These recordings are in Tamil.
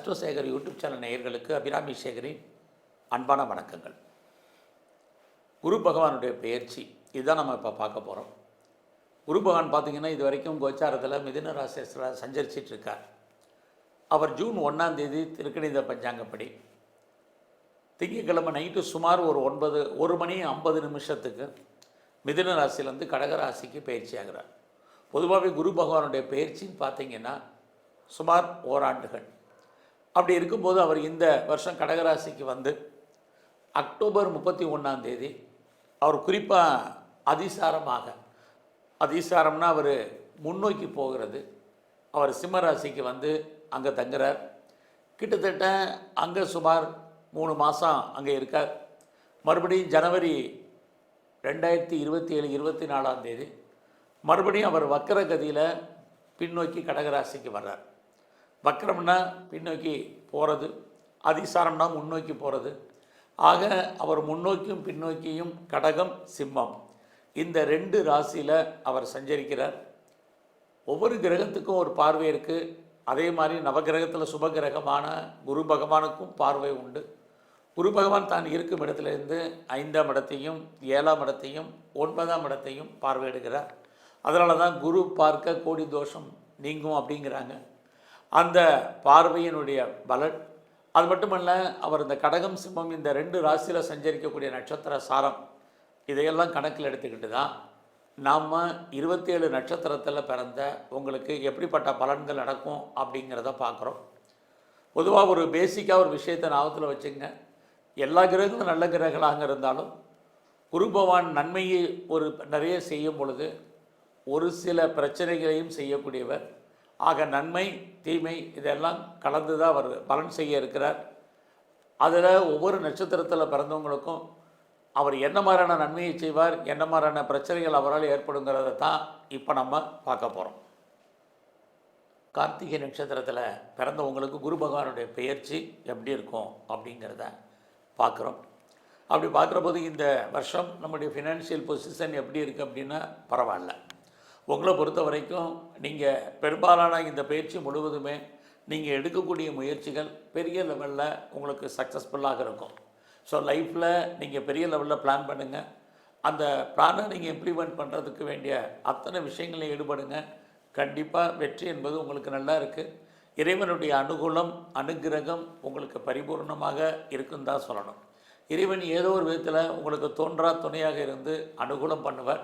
அஸ்ட்ரோசேகர் யூடியூப் சேனல் நேயர்களுக்கு அபிராமி சேகரின் அன்பான வணக்கங்கள். குரு பகவானுடைய பெயர்ச்சி இதுதான் நம்ம இப்போ பார்க்க போகிறோம். குரு பகவான் பார்த்திங்கன்னா இது வரைக்கும் கோச்சாரத்தில் மிதுன ராசியில் சஞ்சரிச்சிட்டு இருக்கார். அவர் ஜூன் 1ஆம் தேதி திருக்கணித பஞ்சாங்கப்படி திங்கட்கிழமை நைட்டு சுமார் ஒரு 1:50 மிதுன ராசியிலேருந்து கடகராசிக்கு பயிற்சி ஆகிறார். பொதுவாகவே குரு பகவானுடைய பயிற்சின்னு பார்த்திங்கன்னா சுமார் ஓராண்டுகள். அப்படி இருக்கும்போது அவர் இந்த வருஷம் கடகராசிக்கு வந்து அக்டோபர் 31ஆம் தேதி அவர் குறிப்பாக அதிசாரம்னா அவர் முன்னோக்கி போகிறது. அவர் சிம்மராசிக்கு வந்து அங்கே தங்குறார். கிட்டத்தட்ட அங்கே சுமார் 3 மாதம் அங்கே இருக்கார். மறுபடியும் ஜனவரி 2027 24ஆம் தேதி மறுபடியும் அவர் வக்கரகதியில் பின்னோக்கி கடகராசிக்கு வர்றார். வக்கரம்னா பின்னோக்கி போகிறது, அதிசாரம்னா முன்னோக்கி போகிறது. ஆக அவர் முன்னோக்கியும் பின்னோக்கியும் கடகம் சிம்மம் இந்த 2 ராசியில் அவர் சஞ்சரிக்கிறார். ஒவ்வொரு கிரகத்துக்கும் ஒரு பார்வை இருக்குது. அதே மாதிரி நவகிரகத்தில் சுபகிரகமான குரு பகவானுக்கும் பார்வை உண்டு. குரு பகவான் தான் இருக்கும் இடத்துலேருந்து 5ஆம் இடத்தையும் 7ஆம் இடத்தையும் 9ஆம் இடத்தையும் பார்வையிடுகிறார். அதனால தான் குரு பார்க்க கோடி தோஷம் நீங்கும் அப்படிங்கிறாங்க. அந்த பார்வையினுடைய பலன் அது மட்டுமல்ல, அவர் இந்த கடகம் சிம்மம் இந்த 2 ராசியில் சஞ்சரிக்கக்கூடிய நட்சத்திர சாரம் இதையெல்லாம் கணக்கில் எடுத்துக்கிட்டு தான் நாம் 27 நட்சத்திரத்தில் பிறந்த உங்களுக்கு எப்படிப்பட்ட பலன்கள் நடக்கும் அப்படிங்கிறத பார்க்குறோம். பொதுவாக ஒரு பேசிக்காக ஒரு விஷயத்தை ஞாபகத்தில் வச்சுங்க. எல்லா கிரகங்களும் நல்ல கிரகங்களாக இருந்தாலும் குரு பகவான் நன்மையை நிறைய செய்யும் பொழுது ஒரு சில பிரச்சனைகளையும் செய்யக்கூடியவர். ஆக நன்மை தீமை இதெல்லாம் கலந்து தான் அவர் பலன் செய்ய இருக்கிறார். அதில் ஒவ்வொரு நட்சத்திரத்தில் பிறந்தவங்களுக்கும் அவர் என்ன மாதிரியான நன்மையை செய்வார், என்ன மாதிரியான பிரச்சனைகள் அவரால் ஏற்படுங்கிறத தான் இப்போ நம்ம பார்க்க போகிறோம். கார்த்திகை நட்சத்திரத்தில் பிறந்தவங்களுக்கு குரு பகவானுடைய பெயர்ச்சி எப்படி இருக்கும் அப்படிங்கிறத பார்க்குறோம். அப்படி பார்க்குற போது இந்த வருஷம் நம்முடைய ஃபினான்ஷியல் பொசிஷன் எப்படி இருக்குது அப்படின்னா பரவாயில்ல. உங்களை பொறுத்த வரைக்கும் நீங்கள் பெரும்பாலான இந்த பயிற்சி முழுவதுமே நீங்கள் எடுக்கக்கூடிய முயற்சிகள் பெரிய லெவலில் உங்களுக்கு சக்ஸஸ்ஃபுல்லாக இருக்கும். ஸோ லைஃப்பில் நீங்கள் பெரிய லெவலில் பிளான் பண்ணுங்கள். அந்த பிளானை நீங்கள் இம்ப்ளிமெண்ட் பண்ணுறதுக்கு வேண்டிய அத்தனை விஷயங்களையும் ஈடுபடுங்க. கண்டிப்பாக வெற்றி என்பது உங்களுக்கு நல்லா இருக்குது. இறைவனுடைய அனுகிரகம் உங்களுக்கு பரிபூர்ணமாக இருக்குன்னு தான் சொல்லணும். இறைவன் ஏதோ ஒரு விதத்தில் உங்களுக்கு தோன்றா துணையாக இருந்து அனுகூலம் பண்ணுவார்.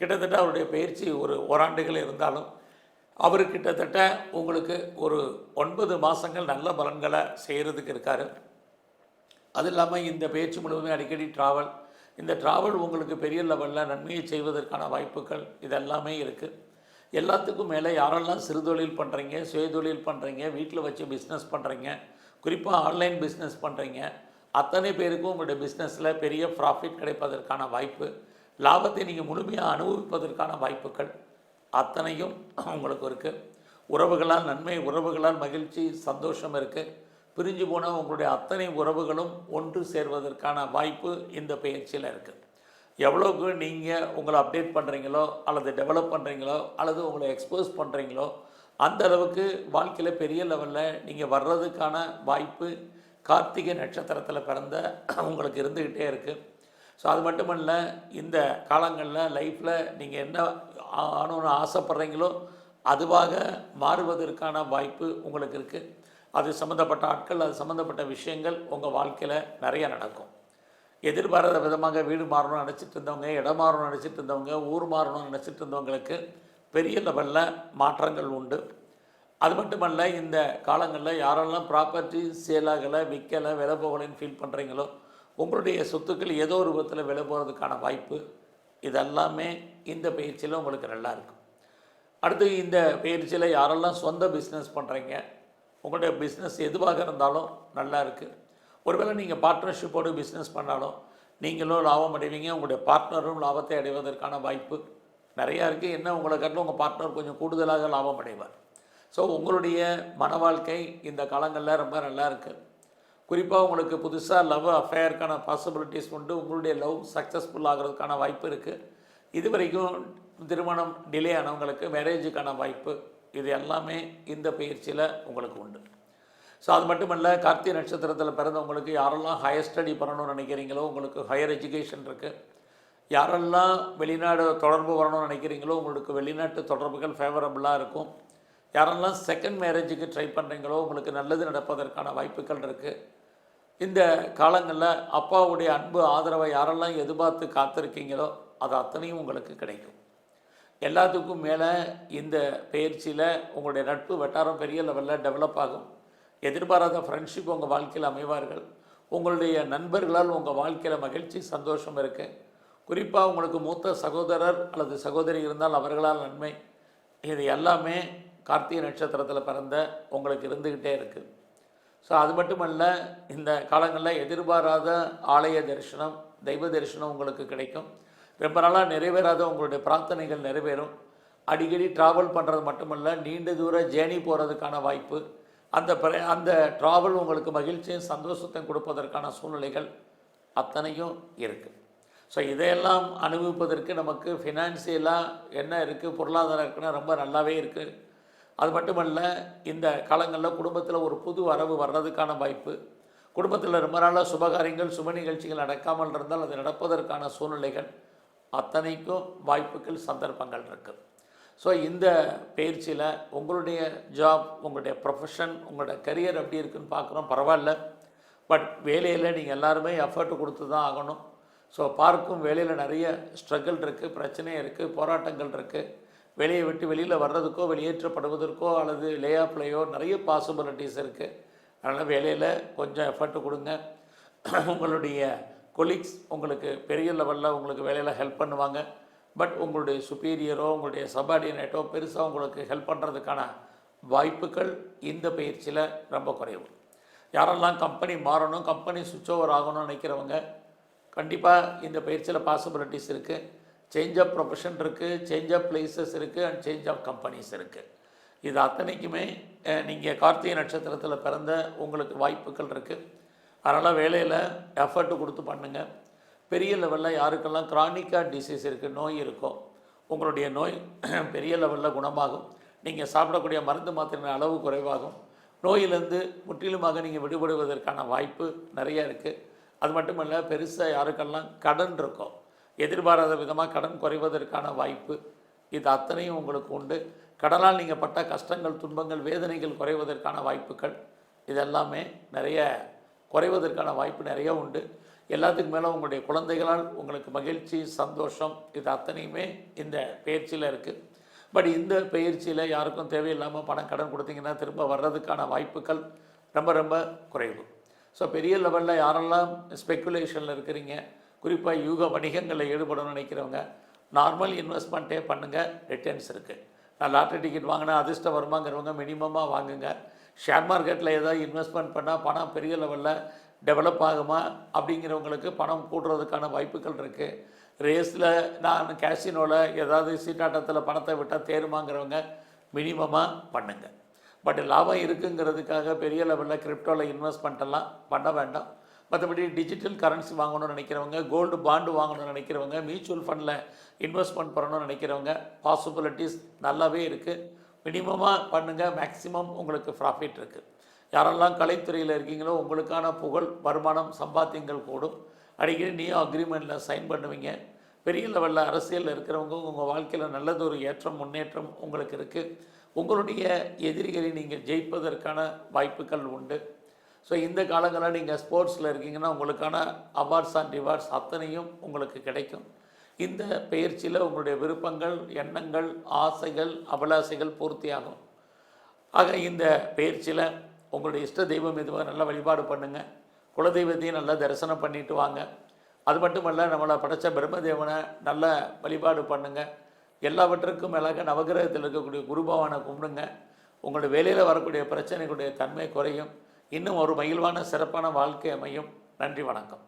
கிட்டத்தட்ட அவருடைய பயிற்சி ஒரு ஓராண்டுகள் இருந்தாலும் அவர் கிட்டத்தட்ட உங்களுக்கு ஒரு 9 மாதங்கள் நல்ல பலன்களை செய்கிறதுக்கு இருக்கார். அது இல்லாமல் இந்த பயிற்சி முழுவதுமே அடிக்கடி இந்த ட்ராவல் உங்களுக்கு பெரிய லெவலில் நன்மையை செய்வதற்கான வாய்ப்புகள் இதெல்லாமே இருக்குது. எல்லாத்துக்கும் மேலே யாரெல்லாம் சிறு தொழில் பண்ணுறீங்க, சுயதொழில் பண்ணுறீங்க, வீட்டில் வச்சு பிஸ்னஸ் பண்ணுறீங்க, குறிப்பாக ஆன்லைன் பிஸ்னஸ் பண்ணுறீங்க, அத்தனை பேருக்கும் உங்களுடைய பிஸ்னஸில் பெரிய ப்ராஃபிட் கிடைப்பதற்கான வாய்ப்பு, லாபத்தை நீங்கள் முழுமையாக அனுபவிப்பதற்கான வாய்ப்புகள் அத்தனையும் உங்களுக்கு இருக்குது. உறவுகளால் நன்மை, உறவுகளால் மகிழ்ச்சி, சந்தோஷம் இருக்குது. பிரிஞ்சு போன உங்களுடைய அத்தனை உறவுகளும் ஒன்று சேர்வதற்கான வாய்ப்பு இந்த பயிற்சியில் இருக்குது. எவ்வளோக்கு நீங்கள் உங்களை அப்டேட் பண்ணுறீங்களோ அல்லது டெவலப் பண்ணுறீங்களோ அல்லது உங்களை எக்ஸ்போஸ் பண்ணுறீங்களோ அந்த அளவுக்கு வாழ்க்கையில் பெரிய லெவலில் நீங்கள் வர்றதுக்கான வாய்ப்பு கார்த்திகை நட்சத்திரத்தில் பிறந்த உங்களுக்கு இருந்துக்கிட்டே இருக்குது. ஸோ அது மட்டுமல்ல, இந்த காலங்களில் லைஃப்பில் நீங்கள் என்ன ஆகணும்னு ஆசைப்பட்றீங்களோ அதுவாக மாறுவதற்கான வாய்ப்பு உங்களுக்கு இருக்குது. அது சம்மந்தப்பட்ட ஆட்கள், அது சம்மந்தப்பட்ட விஷயங்கள் உங்கள் வாழ்க்கையில் நிறைய நடக்கும். எதிர்பாராத விதமாக வீடு மாறணும்னு நினச்சிட்டு இருந்தவங்க, இடம் மாறணும்னு நினச்சிட்டு இருந்தவங்க, ஊர் மாறணும்னு நினச்சிட்டு இருந்தவங்களுக்கு பெரிய லெவலில் மாற்றங்கள் உண்டு. அது மட்டுமல்ல, இந்த காலங்களில் யாரெல்லாம் ப்ராப்பர்ட்டி சேலாகலை, விற்கலை, விலை போகலைன்னு ஃபீல் பண்ணுறீங்களோ உங்களுடைய சொத்துக்கள் ஏதோ ஒரு விதத்தில் விலை போகிறதுக்கான வாய்ப்பு இதெல்லாமே இந்த பயிற்சியில் உங்களுக்கு நல்லா இருக்கும். அடுத்து இந்த பயிற்சியில் யாரெல்லாம் சொந்த பிஸ்னஸ் பண்ணுறீங்க, உங்களுடைய பிஸ்னஸ் எதுவாக இருந்தாலும் நல்லா இருக்குது. ஒருவேளை நீங்கள் பார்ட்னர்ஷிப்போடு பிஸ்னஸ் பண்ணாலும் நீங்களும் லாபம் அடைவீங்க, உங்களுடைய பார்ட்னரும் லாபத்தை அடைவதற்கான வாய்ப்பு நிறையா இருக்குது. என்ன உங்களை காட்டிலும் உங்கள் பார்ட்னர் கொஞ்சம் கூடுதலாக லாபம் அடைவார். ஸோ உங்களுடைய மன வாழ்க்கை இந்த காலங்களில் ரொம்ப நல்லா இருக்குது. குறிப்பாக உங்களுக்கு புதுசாக லவ் அஃபேருக்கான பாசிபிலிட்டிஸ் உண்டு. உங்களுடைய லவ் சக்ஸஸ்ஃபுல் ஆகிறதுக்கான வாய்ப்பு இருக்குது. இது வரைக்கும் திருமணம் டிலே ஆனவங்களுக்கு மேரேஜுக்கான வாய்ப்பு இது எல்லாமே இந்த பயிற்சியில் உங்களுக்கு உண்டு. ஸோ அது மட்டும் இல்லை, கார்த்திகை நட்சத்திரத்தில் பிறந்தவங்களுக்கு யாரெல்லாம் ஹையர் ஸ்டடி பண்ணணும்னு நினைக்கிறீங்களோ உங்களுக்கு ஹையர் எஜுகேஷன் இருக்குது. யாரெல்லாம் வெளிநாடு தொடர்பு வரணும்னு நினைக்கிறீங்களோ உங்களுக்கு வெளிநாட்டு தொடர்புகள் ஃபேவரபுளாக இருக்கும். யாரெல்லாம் செகண்ட் மேரேஜுக்கு ட்ரை பண்ணுறீங்களோ உங்களுக்கு நல்லது நடப்பதற்கான வாய்ப்புகள் இருக்குது. இந்த காலங்களில் அப்பாவுடைய அன்பு ஆதரவை யாரெல்லாம் எதிர்பார்த்து காத்திருக்கீங்களோ அது அத்தனையும் உங்களுக்கு கிடைக்கும். எல்லாத்துக்கும் மேலே இந்த பயிற்சியில் உங்களுடைய நட்பு வட்டாரம் பெரிய லெவலில் டெவலப் ஆகும். எதிர்பாராத ஃப்ரெண்ட்ஷிப் உங்கள் வாழ்க்கையில் அமைவார்கள். உங்களுடைய நண்பர்களால் உங்கள் வாழ்க்கையில் மகிழ்ச்சி சந்தோஷம் இருக்குது. குறிப்பாக உங்களுக்கு மூத்த சகோதரர் அல்லது சகோதரி இருந்தால் அவர்களால் நன்மை. இது எல்லாமே கார்த்திகை நட்சத்திரத்தில் பிறந்த உங்களுக்கு இருந்துக்கிட்டே இருக்குது. ஸோ அது மட்டுமல்ல, இந்த காலங்களில் எதிர்பாராத ஆலய தரிசனம், தெய்வ தரிசனம் உங்களுக்கு கிடைக்கும். ரொம்ப நாளாக நிறைவேறாத உங்களுடைய பிரார்த்தனைகள் நிறைவேறும். அடிக்கடி ட்ராவல் பண்ணுறது மட்டுமல்ல, நீண்ட தூர ஜேர்னி போகிறதுக்கான வாய்ப்பு, அந்த ட்ராவல் உங்களுக்கு மகிழ்ச்சியும் சந்தோஷத்தையும் கொடுப்பதற்கான சூழ்நிலைகள் அத்தனையும் இருக்குது. ஸோ இதையெல்லாம் அனுபவிப்பதற்கு நமக்கு ஃபினான்சியலாக என்ன இருக்குது, பொருளாதாரம் இருக்குன்னா ரொம்ப நல்லாவே இருக்குது. அது மட்டுமல்ல, இந்த காலங்களில் குடும்பத்தில் ஒரு புது வரவு வர்றதுக்கான வாய்ப்பு, குடும்பத்தில் ரொம்ப நாளாக சுபகாரியங்கள் சுப நிகழ்ச்சிகள் நடக்காமல் இருந்தால் அது நடப்பதற்கான சூழ்நிலைகள் அத்தனைக்கும் வாய்ப்புகள் சந்தர்ப்பங்கள் இருக்குது. ஸோ இந்த பயிற்சியில் உங்களுடைய ஜாப், உங்களுடைய ப்ரொஃபஷன், உங்களுடைய கரியர் எப்படி இருக்குதுன்னு பார்க்குறோம். பரவாயில்ல, பட் வேலையில் நீங்கள் எல்லாருமே எஃபர்ட் கொடுத்து தான் ஆகணும். ஸோ பார்க்கும் வேலையில் நிறைய ஸ்ட்ரகிள் இருக்குது, பிரச்சனை இருக்குது, போராட்டங்கள் இருக்குது. வேலையை விட்டு வெளியில் வர்றதுக்கோ வெளியேற்றப்படுவதற்கோ அல்லது லே ஆஃப்லையோ நிறைய பாசிபிலிட்டிஸ் இருக்குது. அதனால் வேலையில் கொஞ்சம் எஃபர்ட் கொடுங்க. உங்களுடைய கொலீக்ஸ் உங்களுக்கு பெரிய லெவலில் உங்களுக்கு வேலையில் ஹெல்ப் பண்ணுவாங்க. பட் உங்களுடைய சுப்பீரியரோ உங்களுடைய சபார்டினேட்டோ பெருசாக உங்களுக்கு ஹெல்ப் பண்ணுறதுக்கான வாய்ப்புகள் இந்த பயிற்சியில் ரொம்ப குறைவு. யாரெல்லாம் கம்பெனி மாறணும், கம்பெனி சுவிட்ச் ஓவர் ஆகணும்னு நினைக்கிறவங்க கண்டிப்பாக இந்த பயிற்சியில் பாசிபிலிட்டிஸ் இருக்குது. சேஞ்ச் ஆஃப் ப்ரொஃபஷன் இருக்குது, சேஞ்ச் ஆஃப் பிளேசஸ் இருக்குது, அண்ட் சேஞ்ச் ஆஃப் கம்பெனிஸ் இருக்குது. இது அத்தனைக்குமே நீங்கள் கார்த்திகை நட்சத்திரத்தில் பிறந்த உங்களுக்கு வாய்ப்புகள் இருக்குது. அதனால் வேலையில் எஃபர்ட் கொடுத்து பண்ணுங்கள். பெரிய லெவலில் யாருக்கெல்லாம் கிரானிக்காக டிசீஸ் இருக்குது, நோய் இருக்கும், உங்களுடைய நோய் பெரிய லெவலில் குணமாகும். நீங்கள் சாப்பிடக்கூடிய மருந்து மாத்திரை அளவு குறைவாகும். நோயிலேருந்து முற்றிலுமாக நீங்கள் விடுபடுவதற்கான வாய்ப்பு நிறையா இருக்குது. அது மட்டும் இல்லை, பெருசாக யாருக்கெல்லாம் கடன் இருக்கும், எதிர்பாராத விதமாக கடன் குறைவதற்கான வாய்ப்பு, இது அத்தனையும் உங்களுக்கு உண்டு. கடனால் நீங்கள் பட்ட கஷ்டங்கள், துன்பங்கள், வேதனைகள் குறைவதற்கான வாய்ப்புகள் இதெல்லாமே நிறைய குறைவதற்கான வாய்ப்பு நிறைய உண்டு. எல்லாத்துக்கும் மேலே உங்களுடைய குழந்தைகளால் உங்களுக்கு மகிழ்ச்சி சந்தோஷம் இது அத்தனையுமே இந்த பயிற்சியில் இருக்குது. பட் இந்த பயிற்சியில் யாருக்கும் தேவையில்லாமல் பணம் கடன் கொடுத்தீங்கன்னா திரும்ப வர்றதுக்கான வாய்ப்புகள் ரொம்ப ரொம்ப குறைவு. ஸோ பெரிய லெவலில் யாரெல்லாம் ஸ்பெக்குலேஷனில் இருக்கிறீங்க, குறிப்பாக யூக வணிகங்களில் ஈடுபடணும்னு நினைக்கிறவங்க நார்மல் இன்வெஸ்ட்மெண்ட்டே பண்ணுங்கள், ரிட்டர்ன்ஸ் இருக்குது. நான் லாட்ரி டிக்கெட் வாங்கினா அதிர்ஷ்டம் வருமாங்கிறவங்க மினிமமாக வாங்குங்க. ஷேர் மார்க்கெட்டில் ஏதாவது இன்வெஸ்ட்மெண்ட் பண்ணால் பணம் பெரிய லெவலில் டெவலப் ஆகுமா அப்படிங்கிறவங்களுக்கு பணம் கூடுறதுக்கான வாய்ப்புகள் இருக்குது. ரேஸில் நான் கேசினோவில் ஏதாவது சீட்டாட்டத்தில் பணத்தை விட்டால் தேருமாங்கிறவங்க மினிமமாக பண்ணுங்கள். பட் லாபம் இருக்குங்கிறதுக்காக பெரிய லெவலில் கிரிப்டோவில் இன்வெஸ்ட்மெண்ட்டெல்லாம் பண்ண வேண்டாம். மற்றபடி டிஜிட்டல் கரன்சி வாங்கணும்னு நினைக்கிறவங்க, கோல்டு பாண்டு வாங்கணும்னு நினைக்கிறவங்க, மியூச்சுவல் ஃபண்டில் இன்வெஸ்ட்மெண்ட் பண்ணணும்னு நினைக்கிறவங்க பாசிபிலிட்டிஸ் நல்லாவே இருக்குது. மினிமமாக பண்ணுங்கள், மேக்ஸிமம் உங்களுக்கு ப்ராஃபிட் இருக்குது. யாரெல்லாம் கலைத்துறையில் இருக்கீங்களோ உங்களுக்கான புகழ், வருமானம், சம்பாத்தியங்கள் கூடும். அடிக்கடி நீயும் அக்ரிமெண்ட்டில் சைன் பண்ணுவீங்க. பெரிய லெவலில் அரசியலில் இருக்கிறவங்க உங்கள் வாழ்க்கையில் நல்லதொரு ஏற்றம் முன்னேற்றம் உங்களுக்கு இருக்குது. உங்களுடைய எதிரிகளை நீங்கள் ஜெயிப்பதற்கான வாய்ப்புகள் உண்டு. ஸோ இந்த காலங்களில் நீங்கள் ஸ்போர்ட்ஸில் இருக்கீங்கன்னா உங்களுக்கான அவார்ட்ஸ் அண்ட் ரிவார்ட்ஸ் அத்தனையும் உங்களுக்கு கிடைக்கும். இந்த பயிற்சியில் உங்களுடைய விருப்பங்கள், எண்ணங்கள், ஆசைகள், அபிலாசைகள் பூர்த்தியாகும். ஆக இந்த பயிற்சியில் உங்களுடைய இஷ்ட தெய்வம் எதுவாக நல்லா வழிபாடு பண்ணுங்கள். குலதெய்வத்தையும் நல்லா தரிசனம் பண்ணிட்டு வாங்க. அது மட்டுமல்ல, நம்மளை படைத்த பிரம்மதேவனை நல்ல வழிபாடு பண்ணுங்கள். எல்லாவற்றுக்கும் மேலாக நவகிரகத்தில் இருக்கக்கூடிய குருபவானை கும்பிடுங்க. உங்களுடைய வேலையில் வரக்கூடிய பிரச்சனைகளுடைய தன்மை குறையும். இன்னும் ஒரு மகிழ்வான சிறப்பான வாழ்க்கை அமையும். நன்றி, வணக்கம்.